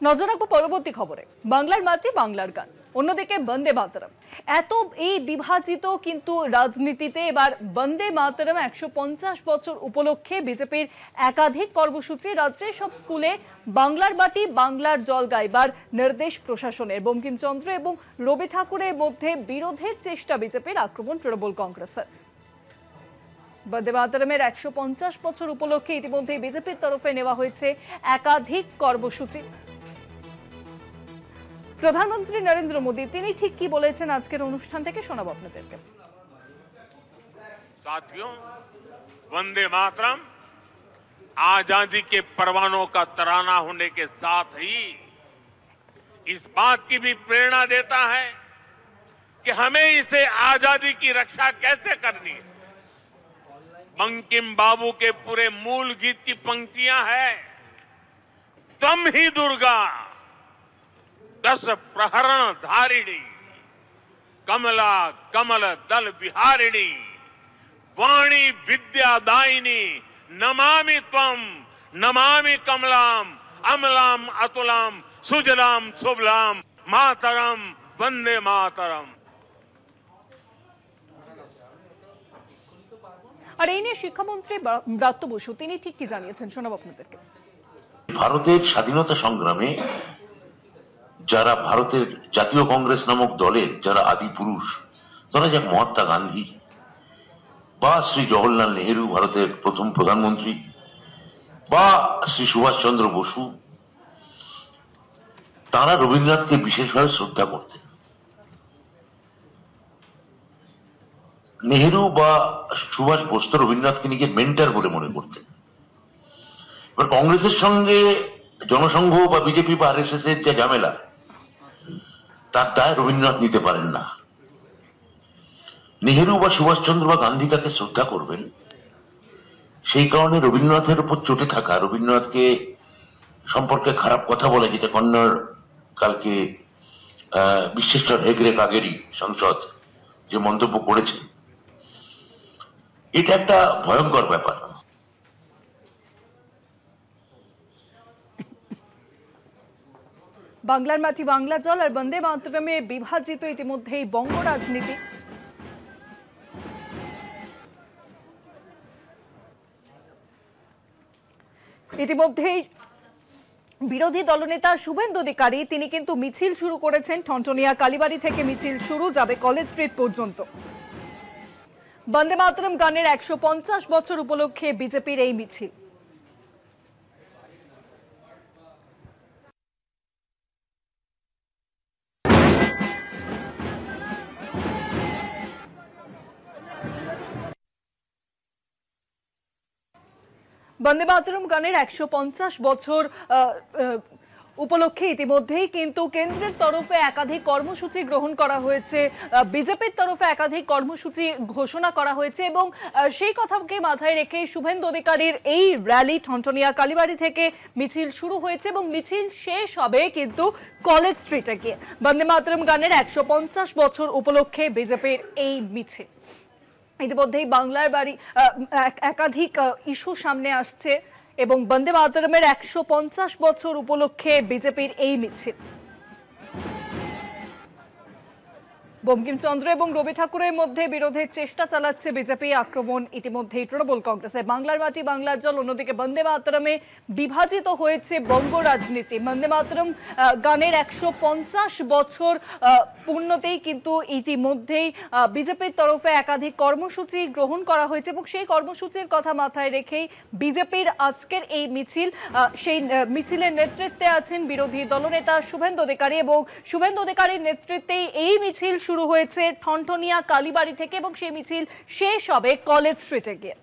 নজর রাখবো পরবর্তী খবরে। বাংলার মাটি বাংলার গান, অন্যদিকে বন্দে মাতরম। এত এই বিভাজিত কিন্তু রাজনীতিতে এবার বন্দে মাতরম 150 বছর উপলক্ষে বিজেপির একাধিক কর্মসূচি। রাজ্যে সব স্কুলে বাংলার মাটি বাংলার জল গাইবার নির্দেশ প্রশাসনের। বঙ্কিমচন্দ্র এবং রবি ঠাকুরের মধ্যে বিরোধের চেষ্টা বিজেপির, আক্রমণ তৃণমূল কংগ্রেসের। বন্দে মাতরমের 150 বছর উপলক্ষে ইতিমধ্যে বিজেপির তরফে নেওয়া হয়েছে একাধিক কর্মসূচি। প্রধানমন্ত্রী নরেন্দ্র মোদী তিনি ঠিক কি বলেছেন আজকের অনুষ্ঠান থেকে শোনাবো আপনাদেরকে। साथियों, वंदे मातरम आजादी के परवानों का तराना होने के साथ ही इस बात की भी प्रेरणा देता है कि हमें इसे आजादी की रक्षा कैसे करनी है। बंकिम बाबू के पूरे मूल गीत की पंक्तियां हैं, तुम ही दुर्गा 10 प्रहरण धारिणी, कमला कमल दल विहारिणी, वाणी विद्यादायिनी, नमामि त्वं नमामि कमलाम, अमलाम अतुलाम, सुजलाम सुबलाम, मातरम वंदे मातरम। আর এই নিয়ে শিক্ষামন্ত্রী ব্রাত্য বসু তিনি ঠিক কি জানিয়েছেন শোনাবো আপনাদেরকে। ভারতের স্বাধীনতা সংগ্রামে যারা ভারতের জাতীয় কংগ্রেস নামক দলের যারা আদি পুরুষ, ধরা যাক মহাত্মা গান্ধী বা শ্রী জওহরলাল নেহেরু ভারতের প্রথম প্রধানমন্ত্রী, বা শ্রী সুভাষচন্দ্র বসু, তারা রবীন্দ্রনাথকে বিশেষভাবে শ্রদ্ধা করতেন। নেহেরু বা সুভাষ বসু রবীন্দ্রনাথকে নিজের মেন্টর বলে মনে করতেন। এবার কংগ্রেসের সঙ্গে জনসংঘ বা বিজেপি বা আরএসএস এর যে ঝামেলা, তার দায় রবীন্দ্রনাথ নিতে পারেন না। নেহেরু বা সুভাষচন্দ্র বা গান্ধী কাকে শ্রদ্ধা করবেন, সেই কারণে রবীন্দ্রনাথের উপর চটে থাকা, রবীন্দ্রনাথকে সম্পর্কে খারাপ কথা বলে, যেটা কন্নড় কালকে বিশ্বেশ্বর হেগড়ে কাগেরি সংসদ যে মন্তব্য করেছে, এটা একটা ভয়ঙ্কর ব্যাপার। বাংলার মাটি বাংলা জল আর বন্দে মাতরমে বিভাজিত ইতিমধ্যেই বঙ্গ রাজনীতি। ইতিমধ্যেই বিরোধী দলনেতা শুভেন্দু অধিকারী তিনি কিন্তু মিছিল শুরু করেছেন। ঠনঠনিয়া কালীবাড়ি থেকে মিছিল শুরু, যাবে কলেজ স্ট্রিট পর্যন্ত। বন্দে মাতরম গানের 150 বছর উপলক্ষে বিজেপির এই মিছিল। বন্দে মাতরম গানের 150 বছর উপলক্ষে ইতিমধ্যেই কিন্তু কেন্দ্রের তরফে একাধিক কর্মসূচি গ্রহণ করা হয়েছে, বিজেপির তরফে একাধিক কর্মসূচি ঘোষণা করা হয়েছে এবং সেই কথাকে মাথায় রেখে শুভেন্দু অধিকারীর এই র্যালি ঠনঠনিয়া কালীবাড়ি থেকে মিছিল শুরু হয়েছে এবং মিছিল শেষ হবে কিন্তু কলেজ স্ট্রিটে গিয়ে। বন্দে মাতরম গানের 150 বছর উপলক্ষে বিজেপির এই মিছিল। ইতিমধ্যেই বাংলার বাড়ি একাধিক ইস্যু সামনে আসছে এবং বন্দে মাতরমের 150 বছর উপলক্ষে বিজেপির এই মিছিল। বঙ্কিমচন্দ্র এবং রবি ঠাকুরের মধ্যে বিরোধের চেষ্টা চালাচ্ছে বিজেপি, আক্রমণ ইতিমধ্যেই তৃণমূল কংগ্রেসের। বাংলার মাটি বাংলার জল, অন্যদিকে বন্দে মাতরমে বিভাজিত হয়েছে বঙ্গ রাজনীতি। বন্দে মাতরম গানের 150 বছর পূর্ণতেই কিন্তু ইতিমধ্যেই বিজেপির তরফে একাধিক কর্মসূচি গ্রহণ করা হয়েছে এবং সেই কর্মসূচির কথা মাথায় রেখেই বিজেপির আজকের এই মিছিল। সেই মিছিলের নেতৃত্বে আছেন বিরোধী দলনেতা শুভেন্দু অধিকারী এবং শুভেন্দু অধিকারীর নেতৃত্বেই এই মিছিল শুরু হয়েছে ঠনঠনিয়া কালীবাড়ি থেকে এবং সেই মিছিল শেষ হবে কলেজ স্ট্রিটে গিয়ে।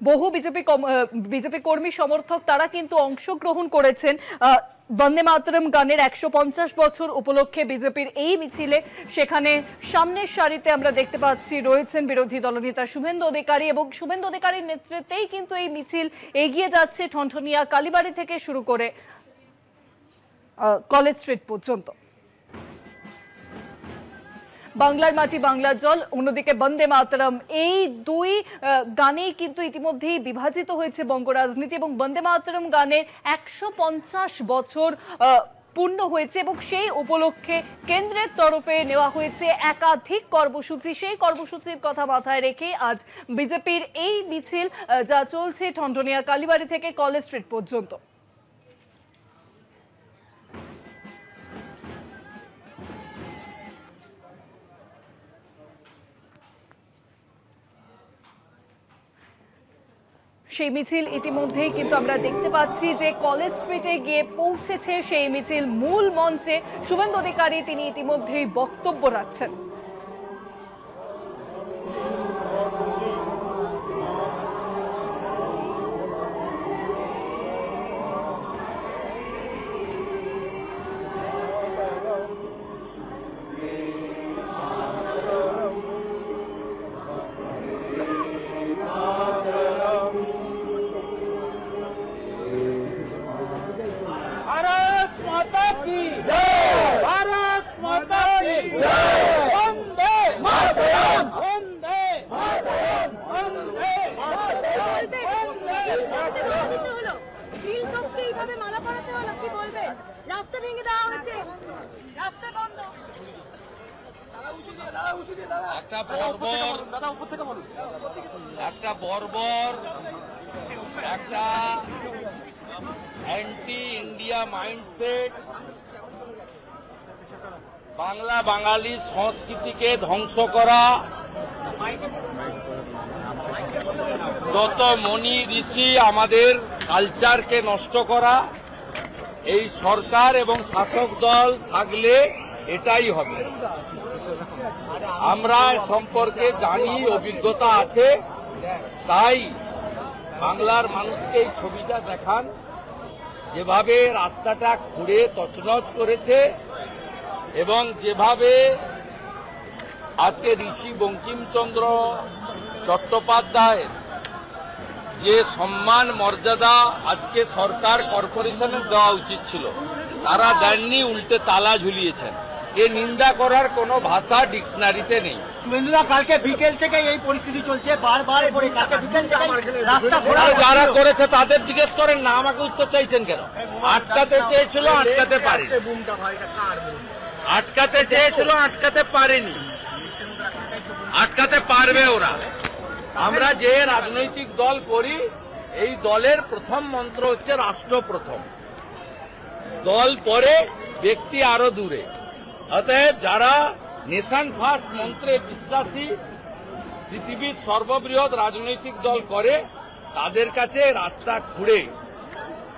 বহু বিজেপি কর্মী সমর্থক তারা কিন্তু অংশগ্রহণ করেছেন বন্দে মাতরম গানের 150 বছর উপলক্ষে বিজেপির এই মিছিলে। সেখানে সামনের সারিতে আমরা দেখতে পাচ্ছি রয়েছেন বিরোধী দলনেতা শুভেন্দু অধিকারী এবং শুভেন্দু অধিকারীর নেতৃত্বেই কিন্তু এই মিছিল এগিয়ে যাচ্ছে ঠনঠনিয়া কালীবাড়ি থেকে শুরু করে কলেজ স্ট্রিট পর্যন্ত। বাংলার মাটি বাংলার জল, অন্যদিকে বন্দে মাতরম, এই দুই গানেই কিন্তু ইতিমধ্যেই বিভাজিত হয়েছে বঙ্গ রাজনীতি এবং বন্দে মাতরম গানের 150 বছর পূর্ণ হয়েছে এবং সেই উপলক্ষে কেন্দ্রের তরফে নেওয়া হয়েছে একাধিক কর্মসূচি। সেই কর্মসূচির কথা মাথায় রেখে আজ বিজেপির এই মিছিল যা চলছে ঠনঠনিয়া কালীবাড়ি থেকে কলেজ স্ট্রিট পর্যন্ত। সেই মিছিল ইতিমধ্যেই কিন্তু আমরা দেখতে পাচ্ছি যে কলেজ স্ট্রিটে গিয়ে পৌঁছেছে সেই মিছিল মূল মঞ্চে। শুভেন্দু অধিকারী তিনি ইতিমধ্যেই বক্তব্য রাখছেন। भारत माता की जय, भारत माता की जय, वंदे मातरम, वंदे मातरम, वंदे এইভাবে মালা পরাতে হলো, কি বলবেন? রাস্তা ভেঙে দেওয়া হয়েছে, রাস্তা বন্ধ। একটা বর্বর একটা অ্যান্টি ইন্ডিয়া মাইন্ডসেট, বাংলা বাঙালি সংস্কৃতিকে ধ্বংস করা, যত মনি ঋষি আমাদের কালচারকে নষ্ট করা, এই সরকার এবং শাসক দল থাকলে এটাই হবে। আমরা সম্পর্কে জানি, অভিজ্ঞতা আছে, তাই বাংলার মানুষকে এই ছবিটা দেখান, যেভাবে রাস্তাটা খুঁড়ে তছনছ করেছে এবং যেভাবে আজকে ঋষি বঙ্কিমচন্দ্র চট্টোপাধ্যায়ের যে সম্মান মর্যাদা আজকে সরকার কর্পোরেশনের দেওয়া উচিত ছিল তারা দেননি, উল্টে তালা ঝুলিয়েছেন। এ নিন্দা করার কোনো ভাষা ডিকশনারিতে নেই। কালকে বিকেল থেকে এই পরিস্থিতি চলছে, বারবার করে কালকে বিকেল থেকে রাস্তা যারা করেছে তাদের জিজ্ঞেস করেন না, আমাকে উত্তর চাইছেন কেন? আটকাতে চেয়েছিল, আটকাতে পারেনি, আটকাতে চেয়েছিল, আটকাতে পারেনি, আটকাতে পারবে ওরা। আমরা যে রাজনৈতিক দল করি, এই দলের প্রথম মন্ত্র হচ্ছে রাষ্ট্র প্রথম, দল পরে, ব্যক্তি আরো দূরে। অতএব যারা নেশন ফার্স্ট মন্ত্রে বিশ্বাসী পৃথিবীর সর্ববৃহৎ রাজনৈতিক দল করে, তাদের কাছে রাস্তা খুঁড়ে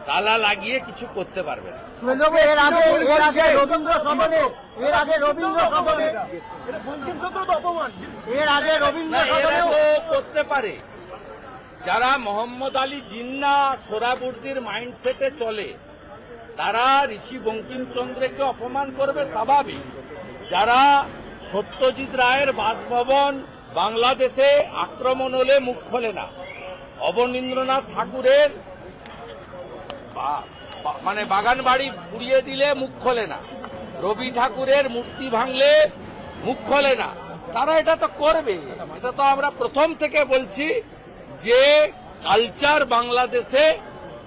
তালা লাগিয়ে কিছু করতে পারবে না। করতে পারে যারা মোহাম্মদ আলী জিন্না, সোহরাবুর্দির মাইন্ডসেটে চলে, তারা ঋষি বঙ্কিমচন্দ্রকে অপমান করবে, স্বাভাবিক। যারা সত্যজিৎ রায়ের বাসভবন বাংলাদেশে আক্রমণ হলে মুখ খোলে না, অবনীন্দ্রনাথ ঠাকুরের মানে বাগান বাড়ি পুড়িয়ে দিলে মুখ খোলে না, রবি ঠাকুরের মূর্তি ভাঙলে মুখ খোলে না, তারা এটা তো করবে। এটা তো আমরা প্রথম থেকে বলছি যে কালচার বাংলাদেশে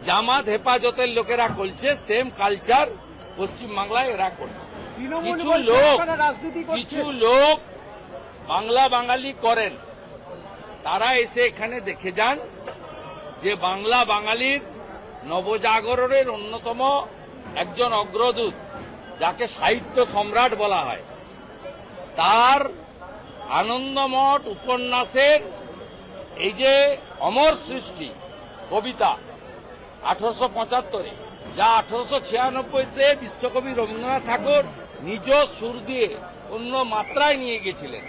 জামাত হেফাজতের লোকেরা করছে, সেম কালচার পশ্চিম বাংলায় এরা করছে। কিছু লোক বাংলা বাঙালি করেন, তারা এসে এখানে দেখে যান যে বাংলা বাঙালির নবজাগরণের অন্যতম একজন অগ্রদূত, যাকে সাহিত্য সম্রাট বলা হয়, তার আনন্দমঠ উপন্যাসের এই যে অমর সৃষ্টি কবিতা 1875-এ, যা 1896-তে বিশ্বকবি রবীন্দ্রনাথ ঠাকুর নিজ সুর দিয়ে অন্য মাত্রায় নিয়ে গেছিলেন,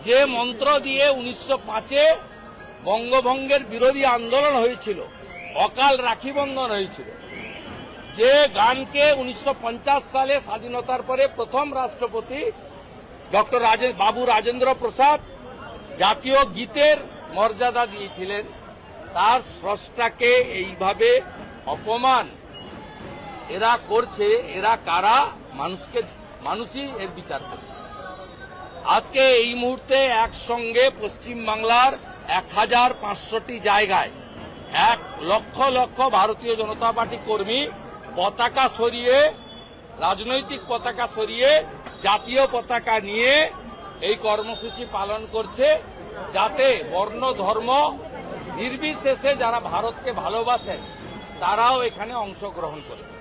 যে মন্ত্র দিয়ে 1905-এ বঙ্গভঙ্গের বিরোধী আন্দোলন হয়েছিল, অকাল রাখি বন্ধন হয়েছিল, যে গানকে 1950 সালে স্বাধীনতার পরে প্রথম রাষ্ট্রপতি ডক্টর বাবু রাজেন্দ্র প্রসাদ জাতীয় গীতের মর্যাদা দিয়েছিলেন, তার স্রষ্টাকে এইভাবে অপমান এরা করছে। এরা কারা? মানুষই এর বিচার করবে। আজকে এই মুহূর্তে একসঙ্গে পশ্চিমবাংলার 1500টি জায়গায় 1 লক্ষ লক্ষ ভারতীয় জনতা পার্টি কর্মী পতাকা সরিয়ে, রাজনৈতিক পতাকা সরিয়ে জাতীয় পতাকা নিয়ে এই কর্মসূচি পালন করছে, যাতে বর্ণ ধর্ম নির্বিশেষে যারা ভারতকে ভালোবাসেন তারাও এখানে অংশগ্রহণ করেছে।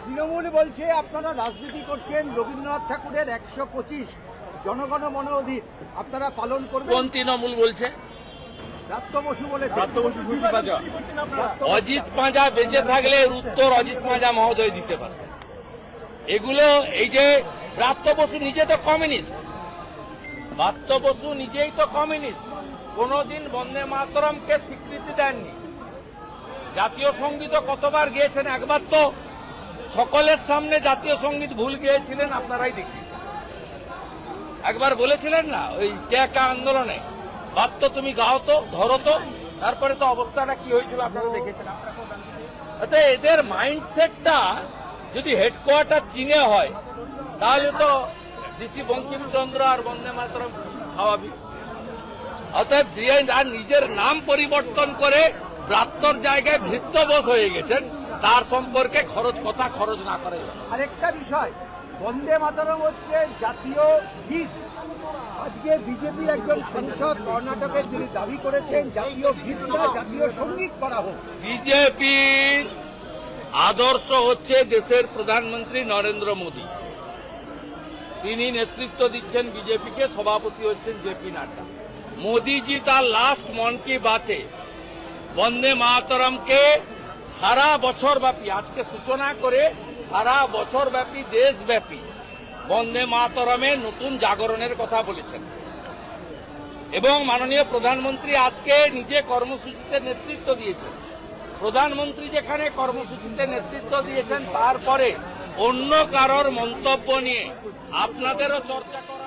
তৃণমূল বলছে আপনারা রাজনীতি করছেন রবীন্দ্রনাথ ঠাকুরের 125 জনগণ মন অধীর, আপনারা পালন করবেন। কোন তৃণমূল বলছে? ব্রাত্য বসু বলেছে। অজিত পাঁজা বেঁচে থাকলে এর উত্তর অজিত পাঁজা মহোদয় দিতে পারতেন। এগুলো এই যে ব্রাত্য বসু নিজে তো কমিউনিস্ট, ব্রাত্য বসু নিজেই তো কমিউনিস্ট, কোনদিন বন্দে মাতরমকে স্বীকৃতি দেননি। জাতীয় সঙ্গীত কতবার গিয়েছেন, একবার তো সকলের সামনে জাতীয় সঙ্গীত ভুল গিয়েছিলেন, আপনারাই দেখিয়েছেন। একবার বলেছিলেন না ওই কে আন্দোলনে, বাদ তো তুমি গাও তো, ধরো তো, তারপরে তো অবস্থাটা কি হয়েছিল আপনারা দেখেছেন। এদের মাইন্ডসেটটা যদি হেডকোয়ার্টার চীনে হয় তাহলে তো ঋষি বঙ্কিমচন্দ্র আর বন্দে মাতরম স্বাভাবিক। অতএব যে আর নিজের নাম পরিবর্তন করে ব্রাত্যর জায়গায় ভৃত্য বোস হয়ে গেছেন, তার সম্পর্কে কথা খরচ না করে। আরেকটা বিষয়, বন্দে মাতরম হচ্ছে জাতীয় গীত। আজকে বিজেপির একজন সাংসদ কর্ণাটকে তিনি দাবি করেছেন জাতীয় গীতটা জাতীয় সঙ্গীত করা হোক। বিজেপির আদর্শ হচ্ছে দেশের প্রধানমন্ত্রী নরেন্দ্র মোদী, তিনি নেতৃত্ব দিচ্ছেন বিজেপিকে, সভাপতি হচ্ছেন জেপি নাড্ডা। মোদীজি তার লাস্ট মন কি বাতে বন্দে মাতরমকে সারা বছর ব্যাপী, আজকে সূচনা করে সারা বছর ব্যাপী দেশব্যাপী বন্দে মাতরমের নতুন জাগরণের কথা বলেছেন। এবং মাননীয় প্রধানমন্ত্রী আজকে নিজে কর্মসূচিতে নেতৃত্ব দিয়েছেন। প্রধানমন্ত্রী যেখানে কর্মসূচিতে নেতৃত্ব দিয়েছেন, তারপরে অন্য কারোর মন্তব্য নিয়ে আপনাদেরও চর্চা করা